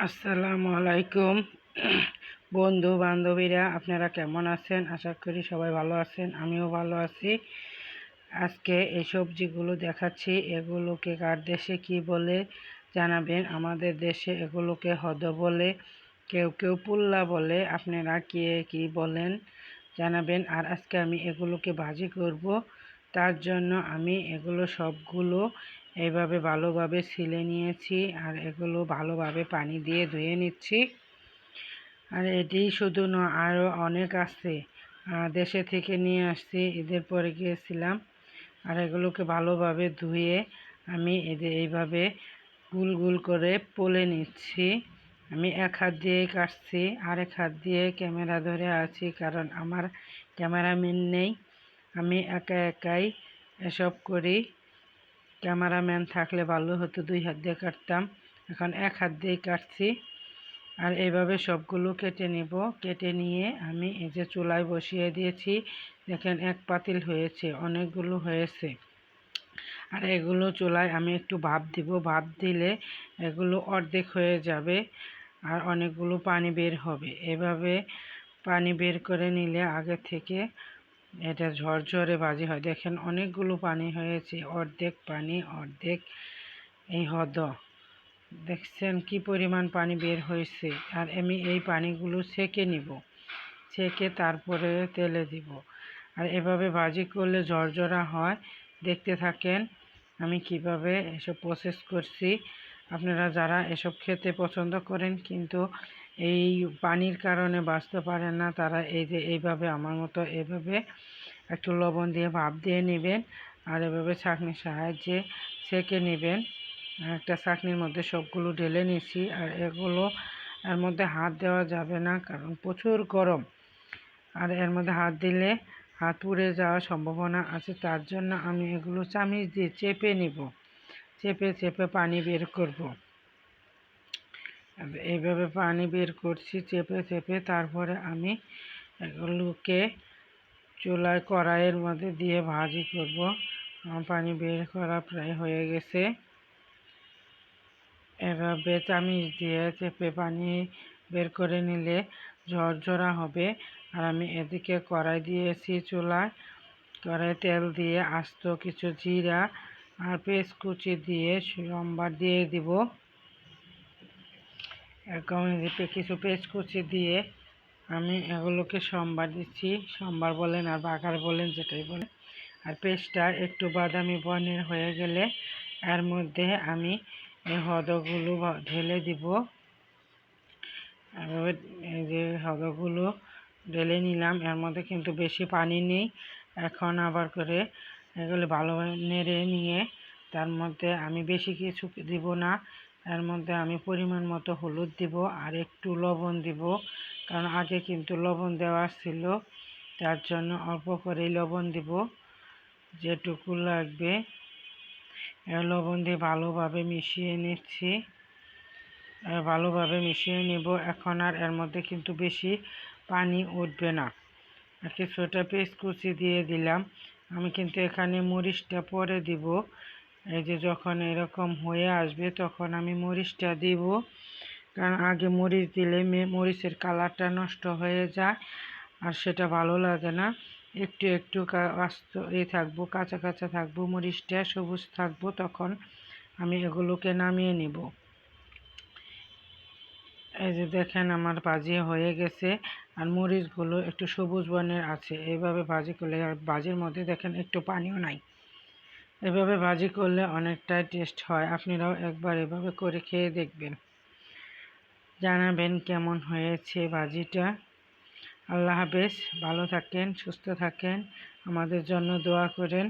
আসসালামু আলাইকুম বন্ধু বান্ধবীরা, আপনারা কেমন আছেন? আশা করি সবাই ভালো আছেন, আমিও ভালো আছি। আজকে এই সবজিগুলো দেখাচ্ছি, এগুলোকে কার দেশে কি বলে জানাবেন। আমাদের দেশে এগুলোকে হদ বলে, কেউ কেউ পুল্লা বলে, আপনারা কে কি বলেন জানাবেন। আর আজকে আমি এগুলোকে ভাজি করব, তার জন্য আমি এগুলো সবগুলো এইভাবে ভালোভাবে ছিলে নিয়েছি আর এগুলো ভালোভাবে পানি দিয়ে ধুয়ে নিচ্ছি। আর এটি শুধু নয়, আরও অনেক আছে, দেশে থেকে নিয়ে আসছি, ঈদের পরে গিয়েছিলাম। আর এগুলোকে ভালোভাবে ধুয়ে আমি এইভাবে গুল গুল করে পলে নিচ্ছি। আমি এক হাত দিয়েই কাটছি, আরেক হাত দিয়ে ক্যামেরা ধরে আছি, কারণ আমার ক্যামেরাম্যান নেই। আমি একা একাই এসব করি। ক্যামেরাম্যান থাকলে ভালো হতো, দুই হাত দিয়ে কাটতাম, এখন এক হাত দিয়েই কাটছি। আর এইভাবে সবগুলো কেটে নিব। কেটে নিয়ে আমি এই যে চুলায় বসিয়ে দিয়েছি। দেখেন এক পাতিল হয়েছে, অনেকগুলো হয়েছে। আর এগুলো চুলায় আমি একটু ভাপ দিব, ভাপ দিলে এগুলো অর্ধেক হয়ে যাবে আর অনেকগুলো পানি বের হবে। এভাবে পানি বের করে নিলে আগে থেকে এটা ঝরঝরে ভাজি হয়। দেখেন অনেকগুলো পানি হয়েছে, অর্ধেক পানি অর্ধেক এই হদ। দেখছেন কি পরিমাণ পানি বের হয়েছে। আর আমি এই পানিগুলো ছেঁকে নিব, ছেঁকে তারপরে তেলে দিব। আর এভাবে ভাজি করলে ঝরঝরা হয়। দেখতে থাকেন আমি কিভাবে এসব প্রসেস করছি। আপনারা যারা এসব খেতে পছন্দ করেন কিন্তু এই পানির কারণে বাঁচতে পারেন না, তারা এই যে এইভাবে আমার মতো এভাবে একটু লবণ দিয়ে ভাপ দিয়ে নেবেন আর এভাবে ছাঁকনির সাহায্যে ছেঁকে নেবেন। একটা ছাঁকনির মধ্যে সবগুলো ঢেলে নিছি। আর এগুলো এর মধ্যে হাত দেওয়া যাবে না, কারণ প্রচুর গরম। আর এর মধ্যে হাত দিলে হাত পুড়ে যাওয়ার সম্ভাবনা আছে, তার জন্য আমি এগুলো চামিচ দিয়ে চেপে নিব, চেপে চেপে পানি বের করব। এইভাবে পানি বের করছি চেপে চেপে। তারপরে আমি এগুলোকে চুলায় কড়াইয়ের মধ্যে দিয়ে ভাজি করব। পানি বের করা প্রায় হয়ে গেছে। এভাবে চামিচ দিয়ে চেপে পানি বের করে নিলে ঝরঝরা হবে। আর আমি এদিকে কড়াই দিয়েছি চুলায়, কড়াই তেল দিয়ে আস্ত কিছু জিরা আর পেঁয়াজ কুচি দিয়ে সম্বার দিয়ে দিব। এরকম কিছু পেঁয়াজ কুচি দিয়ে আমি এগুলোকে সম্বার দিচ্ছি, সম্বার বলেন আর বাগার বলেন, যেটাই বলেন। আর পেস্টটা একটু বাদামি বর্ণের হয়ে গেলে এর মধ্যে আমি এই হদগুলো ঢেলে দিব। এভাবে এই যে হদগুলো ঢেলে নিলাম, এর মধ্যে কিন্তু বেশি পানি নেই। এখন আবার করে এগুলো ভালোভাবে নেড়ে নিয়ে তার মধ্যে আমি বেশি কিছু দিব না। এর মধ্যে আমি পরিমাণ মতো হলুদ দিব আর একটু লবণ দিব, কারণ আগে কিন্তু লবণ দেওয়া ছিল, তার জন্য অল্প করেই লবণ দিব, যেটুকু লাগবে। লবণ দিয়ে ভালোভাবে মিশিয়ে নিচ্ছি, ভালোভাবে মিশিয়ে নেব। এখন আর এর মধ্যে কিন্তু বেশি পানি উঠবে না। কিছুটা পেঁয়াজ কুচি দিয়ে দিলাম। আমি কিন্তু এখানে মরিচটা পরে দিব, এই যে যখন এরকম হয়ে আসবে তখন আমি মরিচটা দিব, কারণ আগে মরিচ দিলে মরিচের কালারটা নষ্ট হয়ে যায় আর সেটা ভালো লাগে না। একটু একটু আস্ত থাকবো, কাঁচা কাঁচা থাকবো, মরিচটা সবুজ থাকবো, তখন আমি এগুলোকে নামিয়ে নিব। এই যে দেখেন আমার ভাজি হয়ে গেছে আর মরিচগুলো একটু সবুজ বর্ণের আছে। এইভাবে ভাজি করলে, আর ভাজির মধ্যে দেখেন একটু পানিও নাই। এভাবে ভাজি করলে অনেকটাই টেস্ট হয়। আপনারাও একবার এভাবে করে খেয়ে দেখবেন, জানাবেন কেমন হয়েছে ভাজিটা। আল্লাহ হাফেজ, ভালো থাকেন, সুস্থ থাকেন, আমাদের জন্য দোয়া করেন।